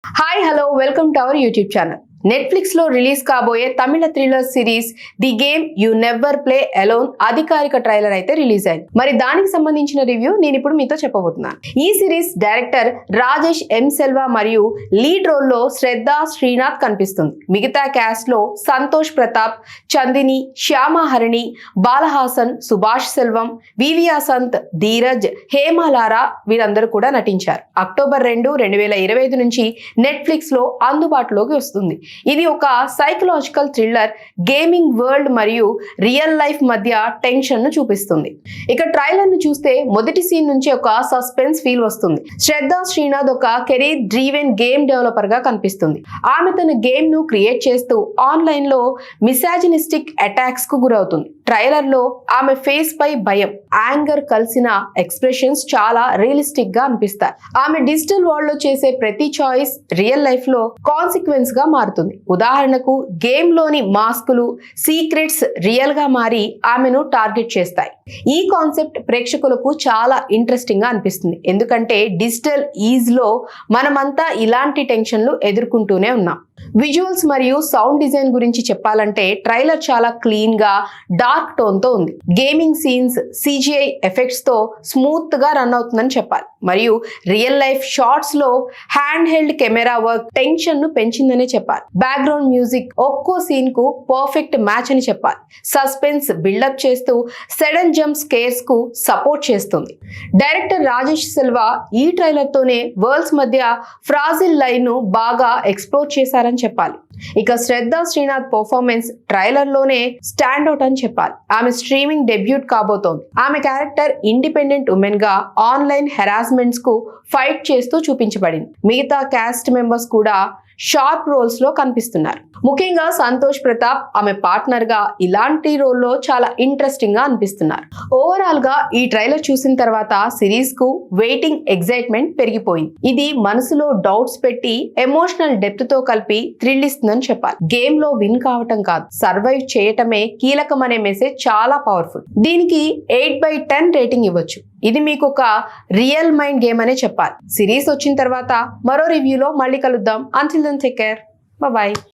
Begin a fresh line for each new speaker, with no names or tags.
Hi, hello, welcome to our YouTube channel. Netflix లో release కాబోయే తమిళ thriller series the game you never play alone అధికారిక trailer అయితే release అయింది. మరి దానికి సంబంధించిన రివ్యూ నేను ఇప్పుడు మీతో చెప్పబోతున్నాను. ఈ సిరీస్ డైరెక్టర్ రాజేష్ ఎం సెల్వా మరియు లీడ్ రోల్ లో శ్రద్ధ శ్రీనాథ్ కనిపిస్తుంది. మిగతా క్యాస్ట్ లో సంతోష్ ప్రతాప్, చందిని, శ్యామహరణి, బాలహాసన్, సుభాష్ సెల్వం, వివియాసంత్, ధీరజ్, హేమలారా వీరందరూ కూడా నటించారు. అక్టోబర్ 2, 2025 నుంచి నెట్ఫ్లిక్స్ లో అందుబాటులోకి వస్తుంది. ఇది ఒక సైకలాజికల్ థ్రిల్లర్ గేమింగ్ వరల్డ్ మరియు రియల్ లైఫ్ మధ్య టెన్షన్ ను చూపిస్తుంది. ఇక ట్రైలర్ ను చూస్తే మొదటి సీన్ నుంచి ఒక సస్పెన్స్ ఫీల్ వస్తుంది. శ్రద్ధ శ్రీనాథ్ ఒక కెరీర్ డ్రీవెన్ గేమ్ డెవలపర్ గా కనిపిస్తుంది. ఆమె తన గేమ్ ను క్రియేట్ చేస్తూ ఆన్లైన్ లో మిసాజినిస్టిక్ అటాక్స్ కు గురవుతుంది. ట్రైలర్ లో ఆమె ఫేస్ పై భయం, యాంగర్ కలిసిన ఎక్స్ప్రెషన్స్ చాలా రియలిస్టిక్ గా అనిపిస్తాయి. ఆమె డిజిటల్ వరల్డ్ లో చేసే ప్రతి చాయిస్ రియల్ లైఫ్ లో కాన్సిక్వెన్స్ గా మారుతుంది. ఉదాహరణకు గేమ్ లోని మాస్కులు, సీక్రెట్స్ రియల్ గా మారి ఆమెను టార్గెట్ చేస్తాయి. ఈ కాన్సెప్ట్ ప్రేక్షకులకు చాలా ఇంట్రెస్టింగ్ గా అనిపిస్తుంది. ఎందుకంటే డిజిటల్ ఈజ్ లో మనమంతా ఇలాంటి టెన్షన్లు ఎదుర్కొంటూనే ఉన్నాం. విజువల్స్ మరియు సౌండ్ డిజైన్ గురించి చెప్పాలంటే ట్రైలర్ చాలా క్లీన్ గా డార్క్ టోన్ తో ఉంది. గేమింగ్ సీన్స్ CGI ఎఫెక్ట్స్ తో స్మూత్ గా రన్ అవుతుందని చెప్పాలి. మరియు రియల్ లైఫ్ షార్ట్స్ లో hand held camera work tension ను పెంచిందనే చెప్పాలి. బ్యాక్గ్రౌండ్ మ్యూజిక్ ఒక్కో సీన్ కు పర్ఫెక్ట్ మ్యాచ్ అని చెప్పాలి. సస్పెన్స్ బిల్డప్ చేస్తూ సడన్ జంప్ స్కేర్స్ కు సపోర్ట్ చేస్తుంది. డైరెక్టర్ రాజేష్ సెల్వా ఈ ట్రైలర్ తోనే వరల్డ్స్ మధ్య ఫ్రాజిల్ లైన్ ను బాగా ఎక్స్ప్లోర్ చేశారని చెప్పాలి. ఇక శ్రద్ధ శ్రీనాథ్ పర్ఫార్మెన్స్ ట్రైలర్ లోనే స్టాండ్ అవుట్ అని చెప్పాలి. ఆమె స్ట్రీమింగ్ డెబ్యూట్ కాబోతోంది. ఆమె క్యారెక్టర్ ఇండిపెండెంట్ ఉమెన్ గా ఆన్లైన్ హెరాస్మెంట్స్ కు ఫైట్ చేస్తూ చూపించబడింది. మిగతా క్యాస్ట్ మెంబర్స్ కూడా షార్ప్ రోల్స్ లో కనిపిస్తున్నారు. ముఖ్యంగా సంతోష్ ప్రతాప్ ఆమె పార్ట్నర్ గా ఇలాంటి రోల్లో చాలా ఇంట్రెస్టింగ్ గా అనిపిస్తున్నారు. ఓవరాల్ గా ఈ ట్రైలర్ చూసిన తర్వాత సిరీస్ కు వెయిటింగ్ ఎగ్జైట్మెంట్ పెరిగిపోయింది. ఇది మనసులో డౌట్స్ పెట్టి ఎమోషనల్ డెప్త్ తో కలిపి థ్రిల్ ఇస్తుందని చెప్పాలి. గేమ్ లో విన్ కావటం కాదు, సర్వైవ్ చేయటమే కీలకం అనే మెసేజ్ చాలా పవర్ఫుల్. దీనికి 8/10 రేటింగ్ ఇవ్వచ్చు. ఇది మీకు ఒక రియల్ మైండ్ గేమ్ అనే చెప్పాలి. సిరీస్ వచ్చిన తర్వాత మరో రివ్యూలో మళ్ళీ కలుద్దాం. Until then take care. Bye bye.